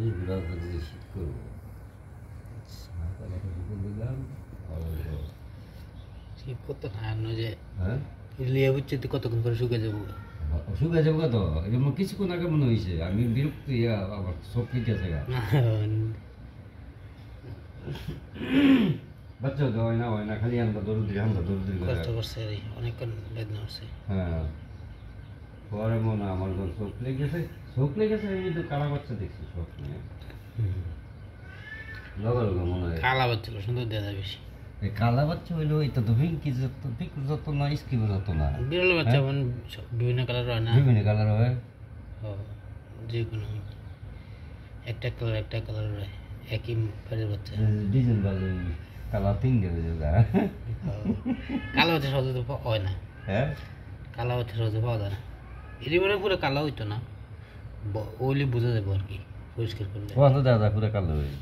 এই ঘোরা যদি শীত করবো দিলাম শীত করতে না যে হ্যাঁ লিয়ে বুঝছি তুই কতক্ষণ পরে শুকে যাবো শুকা যাবো কত এরকম কিছুক্ষণ আগে মনে হয়েছে আমি বিরক্ত ইয়া আবার সব ঠিক আছে বাচ্চা তো হয় না খালি আমরা দৌড় কষ্ট করছে রে অনেকক্ষণ বেদনা করছে হ্যাঁ পরে মনে আমার যখন চোখ লেগেছে এই তো কালা বাচ্চা দেখছি সব নিয়ে লগা মনে হয় কালা বাচ্চা সুন্দর দেওয়া যায় বেশি এই কালা বাচ্চা হইলো এটা তো পিকুর যত না স্কিপের যত না বিরল বাচ্চা বিভিন্ন কালার হয় না বিভিন্ন কালার হয় যে কোনো একটা কালার হয় একই পেটের বাচ্চা ডিজেল বাজে কালা তিন দেবে কালো বাচ্চা সহজে তো হয় না হ্যাঁ কালা বাচ্চা সহজে পাওয়া যায় না এটি মনে পুরো কালো হইতো না ওইলি বোঝা যাবো আর কি পরিষ্কার করলে ও তো দাদা পুরো কালো হয়ে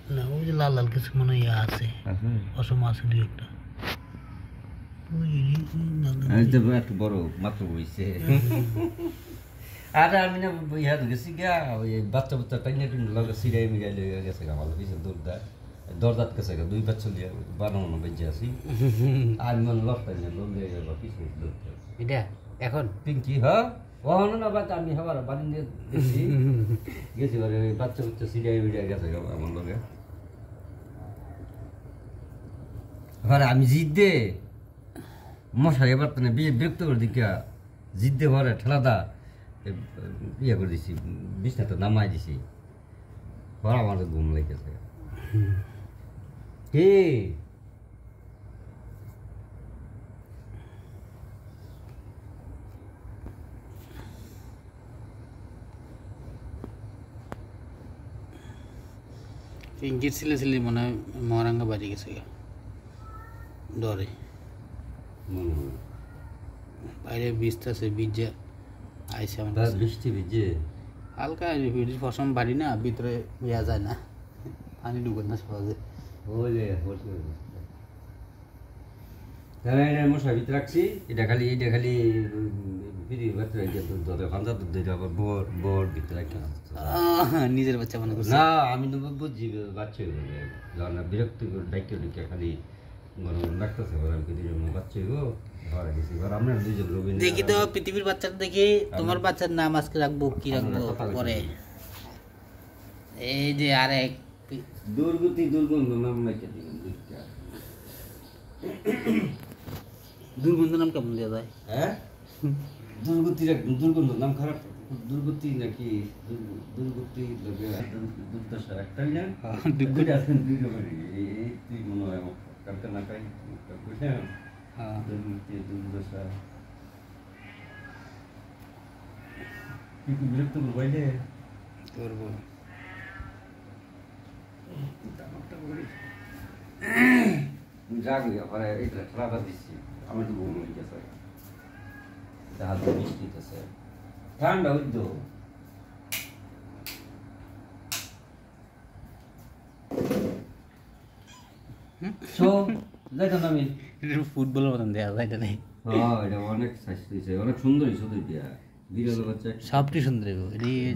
না ওই যে লাল লাল কিছু মনে হয় আছে অসম আছে দুই একটা একটু বড় মাত্র বইছে আর আমি না ইহা গেছি গা ওই বাচ্চা টাইনে টিনে লগে সিরাই মিরাই লেগে গেছে গা ভালো পিছিয়ে দরজাত গেছে গা দুই বাচ্চা লিয়ে বানানো বেঁচে আছি আমি মনে লফটাই না লোক লিয়ে গেল পিছিয়ে দৌড়তে এটা এখন পিঙ্কি হ্যাঁ ও না বাচ্চা আমি হবার বাড়ি নিয়ে গেছি বারে ওই বাচ্চা সিরাই মিরাই গেছে গা আমার লগে এবারে আমি জিদ দে মশাই এবার তো বিরক্ত করে দিকা জিদ দে ঘরে ঠেলাদা ইয়ে করে দিছি বিছনাতে নামাই দিছি ঘর আমার ঘুম লেগেছে কে পিঙ্কির ছিলে মনে হয় মহারাঙ্গা বাড়ি গেছে ডরে বাইরে বীজতেছে বীজে আইসে আমার বৃষ্টি ভিজে হালকা ফসম বাড়ি না ভিতরে ইয়া যায় না পানি ঢুকে না সহজে মশা ভিতরে রাখছি এটা খালি নিজের বাচ্চা মনে করছে না আমি তো বুঝছি বাচ্চা বিরক্ত ডাক্তার খালি ডাক্তারছে বাচ্চা দেখি তো পৃথিবীর বাচ্চাটা দেখি তোমার বাচ্চার নাম আজকে রাখবো কি রাখবো পরে এই যে আরেক দুর্গতি দুর্গন্ধ নাম দুর্গন্ধ নাম কেমন দেওয়া যায় হ্যাঁ দুর্গন্ধ নাম খারাপ দুর্গতি নাকি দুর্গতি দুর্দশা একটাই না তুই মনে হয় কারখানা দুর্গতি দুর্দশা কিন্তু বিরক্ত করবো বাইরে করবো জাগলি পরে এটা খেলাটা দিচ্ছি আমি তো ঘুম হয়ে গেছে হাত বৃষ্টি দিতেছে ঠান্ডা হইতো ফুটবলের মতন দেওয়া যায় এটা নেই এটা অনেক অনেক সুন্দর দিয়া বিড়াল বাচ্চা সবটি সুন্দর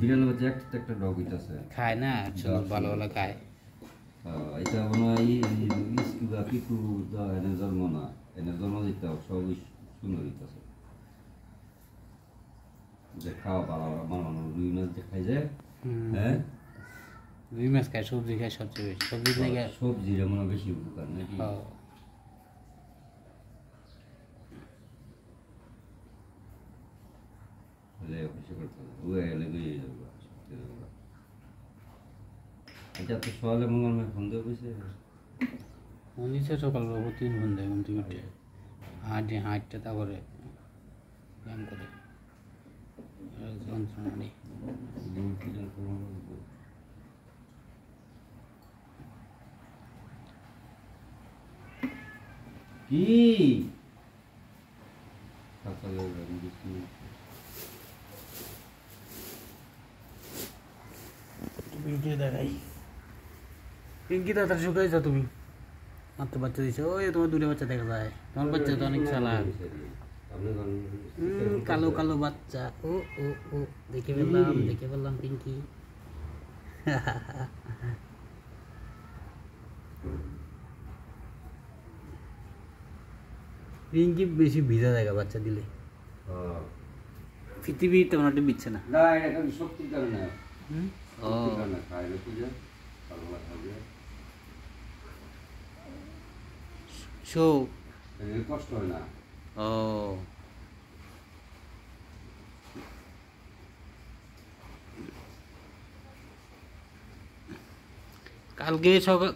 বিড়াল বাচ্চা একটা ডগ হইতেছে খায় না ভালো ভালো খায় এটা মনে হয় পিকু এনে জন্ম না এনে জন্ম দিতে সবই সুন্দর হইতেছে যে খাওয়া পালা বানানো রুই মাছ যে খাই যায় হ্যাঁ রুই মাছ খায় সবজি খায় সবচেয়ে বেশি সবজি থেকে সবজির মনে বেশি উপকার নাকি আচ্ছা তো সকালে মঙ্গল ফোন দেওয়া বুঝছে নিচে সকাল প্রতিদিন ফোন দেয় ঘুম থেকে উঠে হাঁটতে তারপরে ব্যায়াম করে যন্ত্রণা নেই কি ভিডিও দেখাই পিঙ্কি তাড়াতাড়ি শুকাই যাও তুমি মাত্র বাচ্চা দিচ্ছে ওই তোমার দুটো বাচ্চা দেখা যায় তোমার বাচ্চা তো অনেক চালাক কালো কালো বাচ্চা ও ও ও দেখে ফেললাম পিঙ্কি রিঙ্কি বেশি ভিজা জায়গা বাচ্চা দিলে পৃথিবী তেমন একটা বিচ্ছে না। না এটা কারণ শক্তির কারণে ও খায় না পূজা সকালবেলা খাবে শো কষ্ট হয় না। ও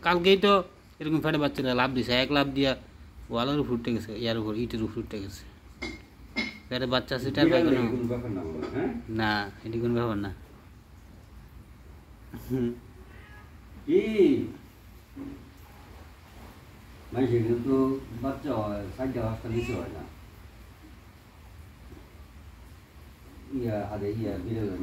কালকেই তো এরকম ফ্যাটে বাচ্চারা লাভ দিছে, এক লাভ দিয়া ওয়ালের উপর উঠে গেছে, ইয়ার উপর ইটের উপর উঠে গেছে। ফ্যাটে বাচ্চা আছে টার পাইবে না। কোনো ব্যাপার না বলো, হ্যাঁ না এটি কোনো ব্যাপার না। কি মানুষের কিন্তু বাচ্চা হয় 4টা নিচে হয় না। ইয়া আরে ইয়া বিড়ালের